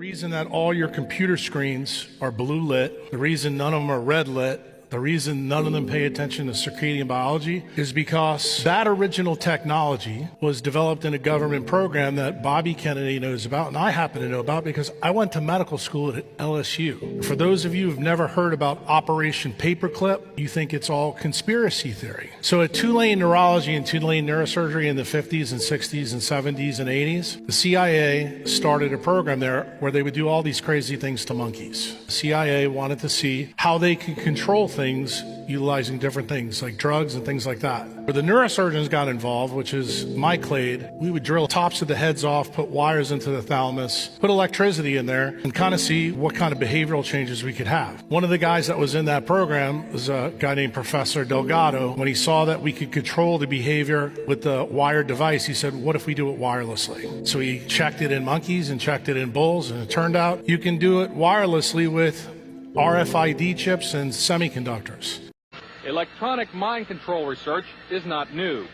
reason that all your computer screens are blue lit, the reason none of them are red lit, the reason none of them pay attention to circadian biology is because that original technology was developed in a government program that Bobby Kennedy knows about, and I happen to know about because I went to medical school at LSU. For those of you who've never heard about Operation Paperclip, you think it's all conspiracy theory. So at Tulane Neurology and Tulane Neurosurgery in the 50s and 60s and 70s and 80s, the CIA started a program there where they would do all these crazy things to monkeys. The CIA wanted to see how they could control things utilizing different things like drugs and things like that. Where the neurosurgeons got involved, which is my clade, we would drill tops of the heads off, put wires into the thalamus, put electricity in there, and kind of see what kind of behavioral changes we could have. One of the guys that was in that program was a guy named Professor Delgado. When he saw that we could control the behavior with the wired device, he said, what if we do it wirelessly? So he checked it in monkeys and checked it in bulls, and it turned out you can do it wirelessly with RFID chips and semiconductors. Electronic mind control research is not new.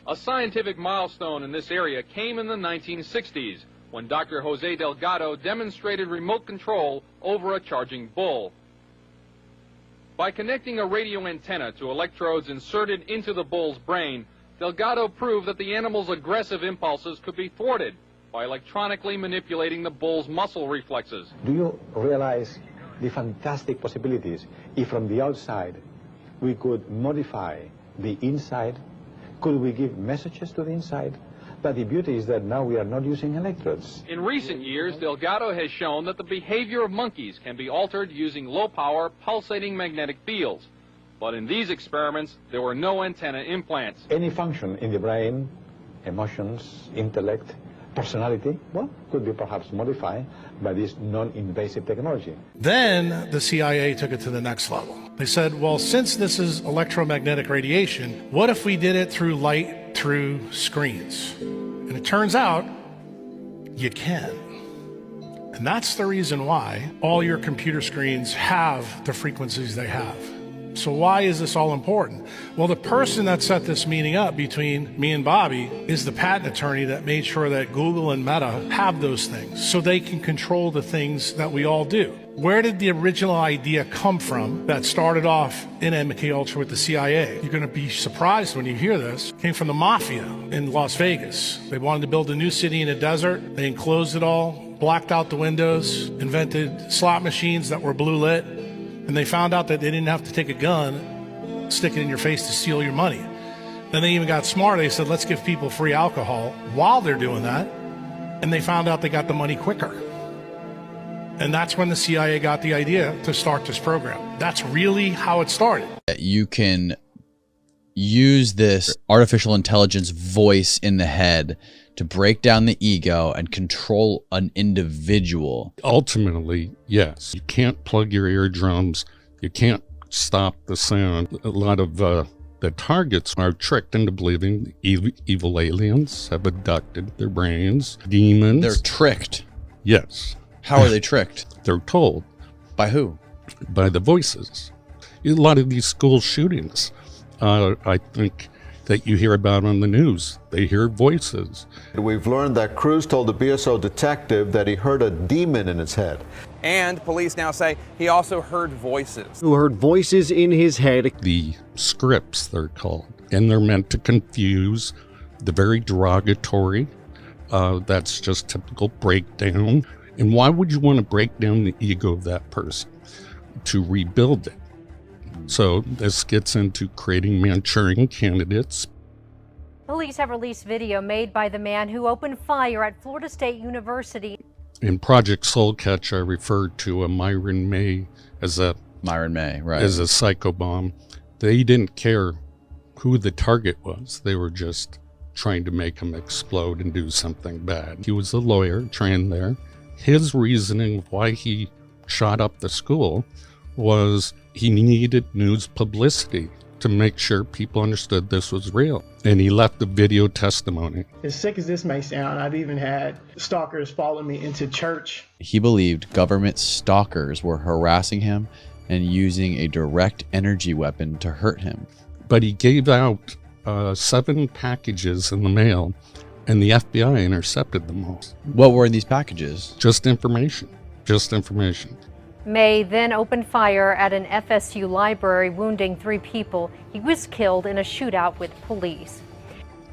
A scientific milestone in this area came in the 1960s when Dr. Jose Delgado demonstrated remote control over a charging bull. By connecting a radio antenna to electrodes inserted into the bull's brain, Delgado proved that the animal's aggressive impulses could be thwarted by electronically manipulating the bull's muscle reflexes. Do you realize the fantastic possibilities if from the outside we could modify the inside? Could we give messages to the inside? But the beauty is that now we are not using electrodes. In recent years, Delgado has shown that the behavior of monkeys can be altered using low-power pulsating magnetic fields. But in these experiments, there were no antenna implants. Any function in the brain, emotions, intellect, personality, well, could be perhaps modified by this non-invasive technology. Then the CIA took it to the next level. They said, well, since this is electromagnetic radiation, what if we did it through light through screens? And it turns out you can. And that's the reason why all your computer screens have the frequencies they have. So why is this all important? Well, the person that set this meeting up between me and Bobby is the patent attorney that made sure that Google and Meta have those things so they can control the things that we all do. Where did the original idea come from that started off in MK Ultra with the CIA? You're going to be surprised when you hear this. It came from the mafia in Las Vegas. They wanted to build a new city in a desert. They enclosed it all, blacked out the windows, invented slot machines that were blue lit. And they found out that they didn't have to take a gun, stick it in your face to steal your money. Then they even got smart. They said, let's give people free alcohol while they're doing that. And they found out they got the money quicker. And that's when the CIA got the idea to start this program. That's really how it started. You can use this artificial intelligence voice in the head to break down the ego and control an individual. Ultimately, yes. You can't plug your eardrums. You can't stop the sound. A lot of the targets are tricked into believing evil aliens have abducted their brains. Demons. They're tricked. Yes. How are they tricked? They're told. By who? By the voices. A lot of these school shootings, I think, that you hear about on the news. They hear voices. We've learned that Cruz told the BSO detective that he heard a demon in his head. And police now say he also heard voices. Who heard voices in his head. The scripts, they're called. And they're meant to confuse, the very derogatory. That's just typical breakdown. And why would you want to break down the ego of that person? To rebuild it. So this gets into creating Manchurian candidates. Police have released video made by the man who opened fire at Florida State University. In Project Soul Catch, I referred to a Myron May as a psycho bomb. They didn't care who the target was. They were just trying to make him explode and do something bad. He was a lawyer trained there. His reasoning why he shot up the school was he needed news publicity to make sure people understood this was real. And he left the video testimony. As sick as this may sound, I've even had stalkers follow me into church. He believed government stalkers were harassing him and using a direct energy weapon to hurt him. But he gave out 7 packages in the mail And the FBI intercepted them all. What were in these packages? Just information. Just information. May then opened fire at an FSU library, wounding 3 people. He was killed in a shootout with police.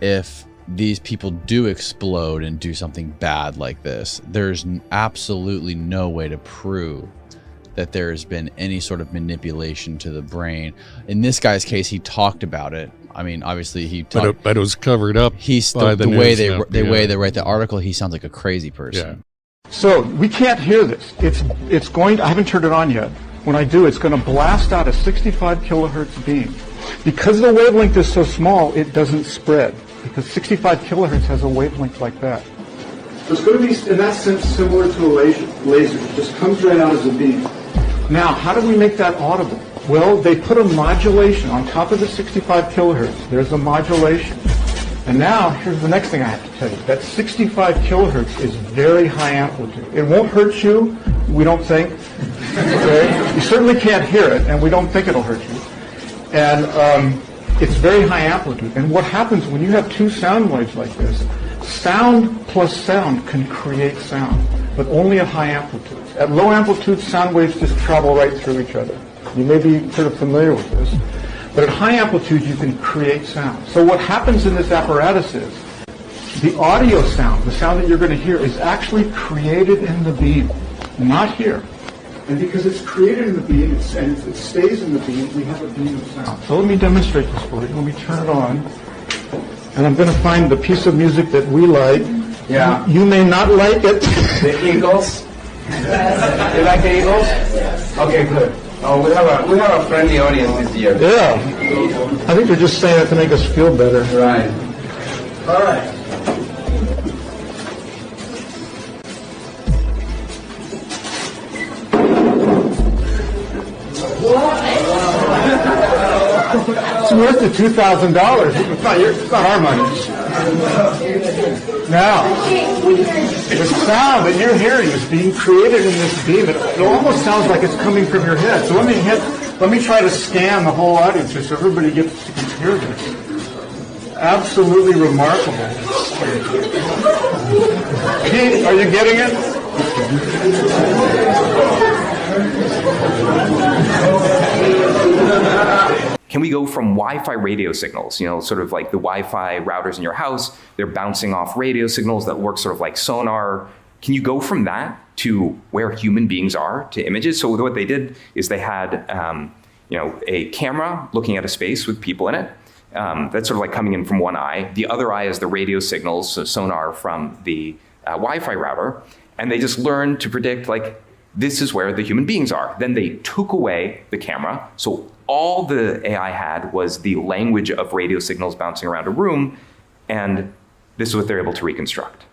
If these people do explode and do something bad like this, there's absolutely no way to prove that there has been any sort of manipulation to the brain. In this guy's case, he talked about it. I mean, obviously he talked, but it was covered up. He's by the way they write the article. He sounds like a crazy person. Yeah. So we can't hear this. It's going to, I haven't turned it on yet. When I do, it's going to blast out a 65 kilohertz beam. Because the wavelength is so small, it doesn't spread. Because 65 kilohertz has a wavelength like that. So it's going to be, in that sense, similar to a laser. It just comes right out as a beam. Now, how do we make that audible? Well, they put a modulation on top of the 65 kilohertz. There's a modulation. And now, here's the next thing I have to tell you. That 65 kilohertz is very high amplitude. It won't hurt you, we don't think. Okay? You certainly can't hear it, and we don't think it'll hurt you. And it's very high amplitude. And what happens when you have 2 sound waves like this, sound plus sound can create sound, but only at high amplitudes. At low amplitudes, sound waves just travel right through each other. You may be sort of familiar with this. But at high amplitudes, you can create sound. So what happens in this apparatus is the audio sound, the sound that you're going to hear, is actually created in the beam, not here. And because it's created in the beam and it stays in the beam, we have a beam of sound. So let me demonstrate this for you. Let me turn it on. And I'm going to find the piece of music that we like. Yeah. You may not like it. The Eagles? You like the Eagles? Okay, good. Oh, we have a friendly audience this year. Yeah. I think they're just saying it to make us feel better. Right. All right. It's worth the $2,000. It's not our money. Now, the sound that you're hearing is being created in this beam. It almost sounds like it's coming from your head. So let me try to scan the whole audience here so everybody can hear this. Absolutely remarkable. Pete, are you getting it? Can we go from Wi-Fi radio signals, sort of like the Wi-Fi routers in your house, they're bouncing off radio signals that work sort of like sonar. Can you go from that to where human beings are, to images? So what they did is they had, a camera looking at a space with people in it. That's sort of like coming in from one eye. The other eye is the radio signals, so sonar from the Wi-Fi router. And they just learned to predict, this is where the human beings are. Then they took away the camera. So all the AI had was the language of radio signals bouncing around a room, and this is what they're able to reconstruct.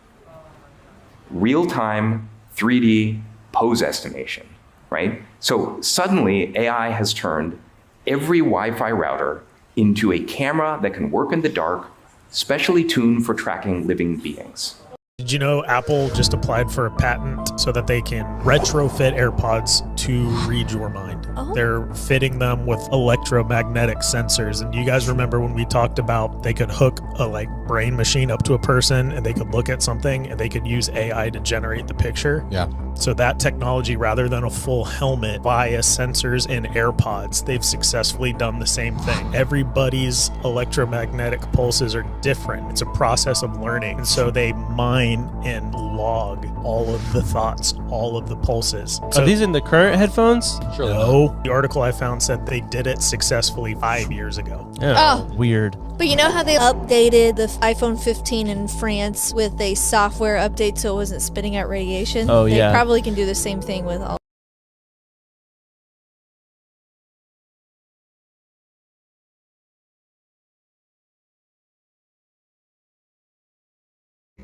Real-time 3D pose estimation, right? So suddenly AI has turned every Wi-Fi router into a camera that can work in the dark, specially tuned for tracking living beings. Did you know Apple just applied for a patent so that they can retrofit AirPods to read your mind? Oh. They're fitting them with electromagnetic sensors. And you guys remember when we talked about they could hook a brain machine up to a person and they could look at something and they could use AI to generate the picture? Yeah. So that technology, rather than a full helmet via sensors in AirPods, they've successfully done the same thing. Everybody's electromagnetic pulses are different. It's a process of learning. And so they mine and log all of the thoughts, all of the pulses. Are these in the current headphones? Sure. No. The article I found said they did it successfully 5 years ago. Oh, weird. But you know how they updated the iPhone 15 in France with a software update so it wasn't spitting out radiation? Oh, yeah. They probably can do the same thing with all.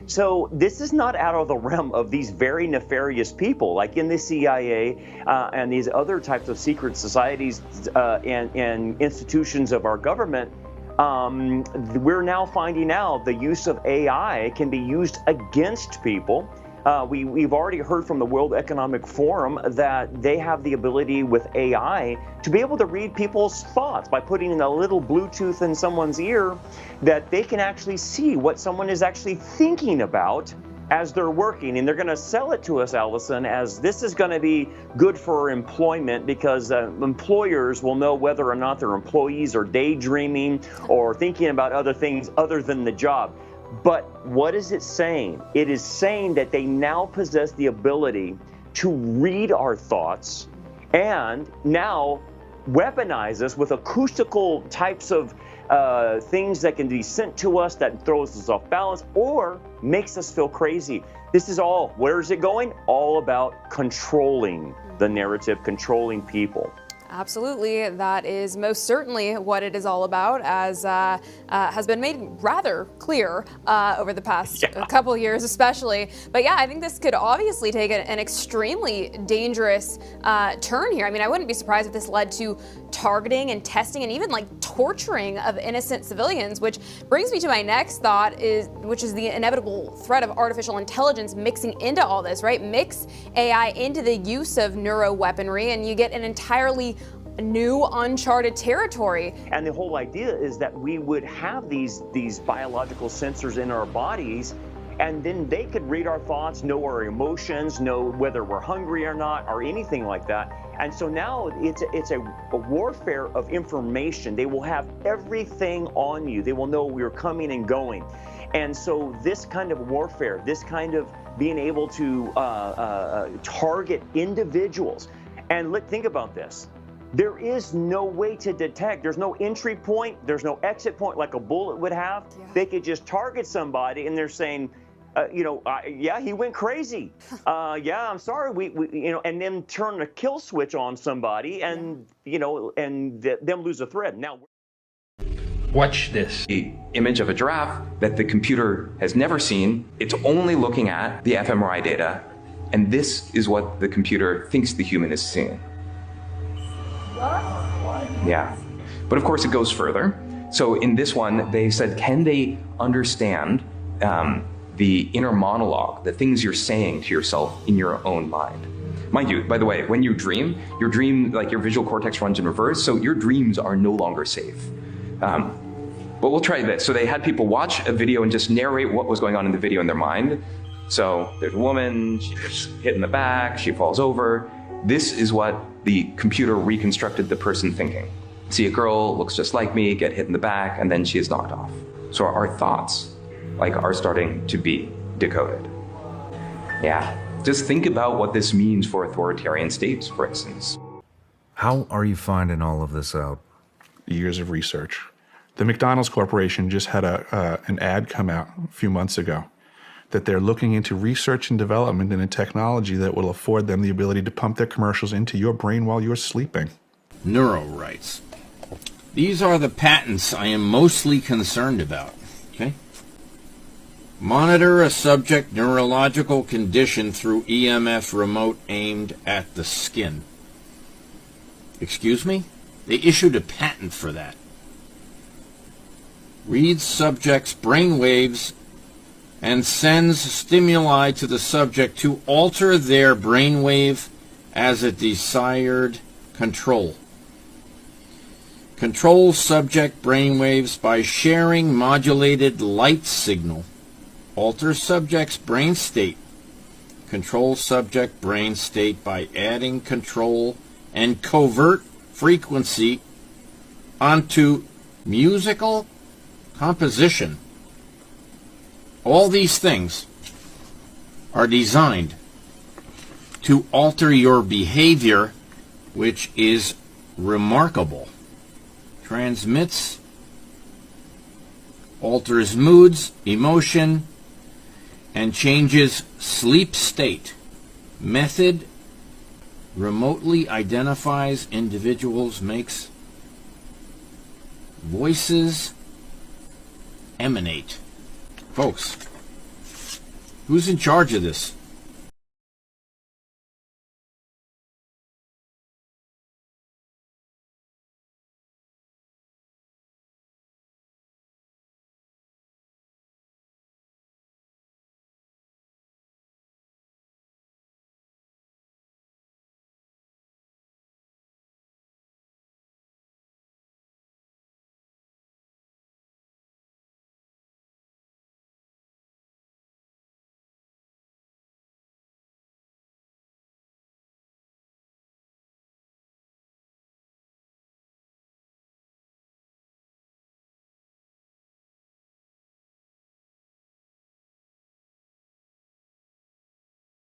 So this is not out of the realm of these very nefarious people, like in the CIA and these other types of secret societies and institutions of our government. We're now finding out the use of AI can be used against people We've already heard from the World Economic Forum that they have the ability with AI to be able to read people's thoughts by putting in a little Bluetooth in someone's ear, that they can actually see what someone is actually thinking about as they're working. And they're going to sell it to us, Allison, as this is going to be good for employment, because employers will know whether or not their employees are daydreaming or thinking about other things other than the job. But what is it saying? It is saying that they now possess the ability to read our thoughts and now weaponize us with acoustical types of things that can be sent to us that throws us off balance or makes us feel crazy. This is all, where is it going? All about controlling the narrative, controlling people. Absolutely. That is most certainly what it is all about, as has been made rather clear over the past couple of years especially. But yeah, I think this could obviously take an extremely dangerous turn here. I mean, I wouldn't be surprised if this led to targeting and testing and even like torturing of innocent civilians, which brings me to my next thought, which is the inevitable threat of artificial intelligence mixing into all this, right? Mix AI into the use of neuroweaponry and you get an entirely new uncharted territory. And the whole idea is that we would have these biological sensors in our bodies, and then they could read our thoughts, know our emotions, know whether we're hungry or not, or anything like that. And so now it's a warfare of information. They will have everything on you. They will know we're coming and going. And so this kind of warfare, this kind of being able to target individuals. And think about this. There is no way to detect. There's no entry point. There's no exit point like a bullet would have. Yeah. They could just target somebody and they're saying, yeah, he went crazy. Yeah, I'm sorry. We and then turn a kill switch on somebody and, them lose a thread. Now, watch this. The image of a giraffe that the computer has never seen. It's only looking at the fMRI data. And this is what the computer thinks the human is seeing. Yeah. But of course it goes further. So in this one, they said, can they understand the inner monologue, the things you're saying to yourself in your own mind? Mind you, by the way, when you dream, like your visual cortex runs in reverse, so your dreams are no longer safe. But we'll try this. So they had people watch a video and just narrate what was going on in the video in their mind. So there's a woman, she gets hit in the back, she falls over. This is what the computer reconstructed the person thinking. See a girl, looks just like me, get hit in the back, and then she is knocked off. So our thoughts, are starting to be decoded. Yeah, just think about what this means for authoritarian states, for instance. How are you finding all of this out? Years of research. The McDonald's Corporation just had an ad come out a few months ago that they're looking into research and development in a technology that will afford them the ability to pump their commercials into your brain while you're sleeping. Neuro rights. These are the patents I am mostly concerned about. Okay? Monitor a subject neurological condition through EMF remote aimed at the skin. Excuse me? They issued a patent for that. Reads subject's brain waves and sends stimuli to the subject to alter their brainwave as a desired control. Control subject brainwaves by sharing modulated light signal. Alter subject's brain state. Control subject brain state by adding control and covert frequency onto musical composition. All these things are designed to alter your behavior, which is remarkable. Transmits, alters moods, emotion, and changes sleep state. Method remotely identifies individuals, makes voices emanate. Folks, who's in charge of this?